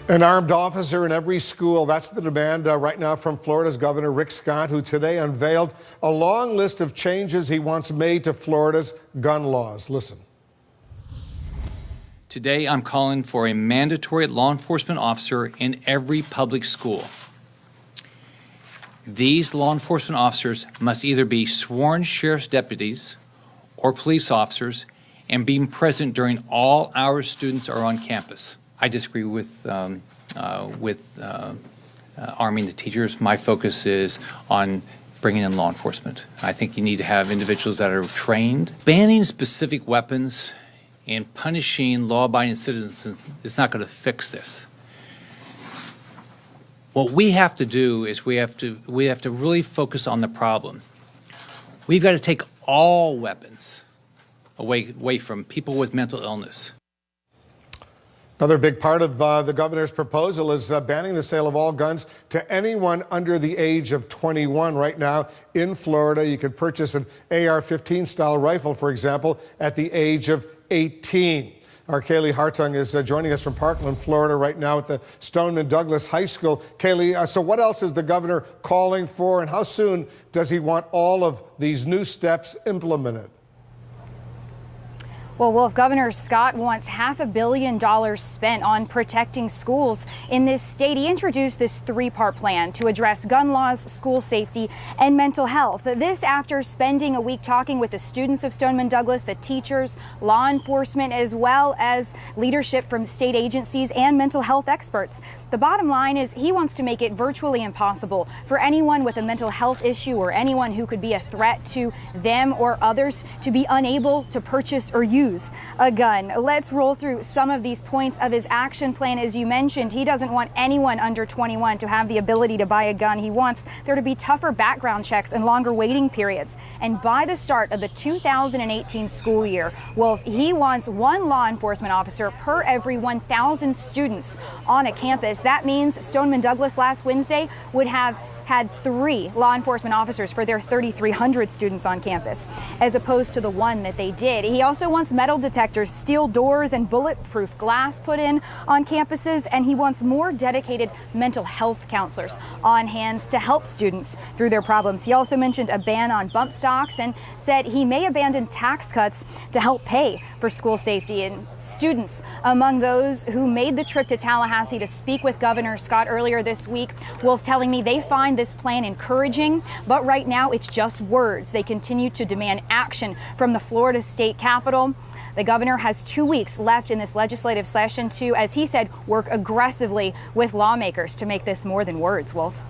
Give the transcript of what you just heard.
An armed officer in every school. That's the demand right now from Florida's Governor Rick Scott, who today unveiled a long list of changes he wants made to Florida's gun laws. Listen. Today, I'm calling for a mandatory law enforcement officer in every public school. These law enforcement officers must either be sworn sheriff's deputies or police officers and being present during all hours students are on campus. I disagree with arming the teachers. My focus is on bringing in law enforcement. I think you need to have individuals that are trained. Banning specific weapons and punishing law-abiding citizens is not going to fix this. What we have to do is we have to really focus on the problem. We've got to take all weapons away from people with mental illness. Another big part of the governor's proposal is banning the sale of all guns to anyone under the age of 21. Right now in Florida, you can purchase an AR-15 style rifle, for example, at the age of 18. Our Kaylee Hartung is joining us from Parkland, Florida right now at the Stoneman Douglas High School. Kaylee, so what else is the governor calling for, and how soon does he want all of these new steps implemented? Well, Wolf, Governor Scott wants $500 million spent on protecting schools in this state. He introduced this three-part plan to address gun laws, school safety, and mental health. This after spending a week talking with the students of Stoneman Douglas, the teachers, law enforcement, as well as leadership from state agencies and mental health experts. The bottom line is he wants to make it virtually impossible for anyone with a mental health issue or anyone who could be a threat to them or others to be unable to purchase or use a gun. Let's roll through some of these points of his action plan. As you mentioned, he doesn't want anyone under 21 to have the ability to buy a gun. He wants there to be tougher background checks and longer waiting periods. And by the start of the 2018 school year, Wolf, he wants one law enforcement officer per every 1,000 students on a campus. That means Stoneman Douglas last Wednesday would have had 3 law enforcement officers for their 3,300 students on campus, as opposed to the 1 that they did. He also wants metal detectors, steel doors, and bulletproof glass put in on campuses, and he wants more dedicated mental health counselors on hands to help students through their problems. He also mentioned a ban on bump stocks and said he may abandon tax cuts to help pay for school safety. And students among those who made the trip to Tallahassee to speak with Governor Scott earlier this week, Wolf, telling me they find this plan encouraging, but right now it's just words. They continue to demand action from the Florida State Capitol. The governor has 2 weeks left in this legislative session to, as he said, work aggressively with lawmakers to make this more than words, Wolf.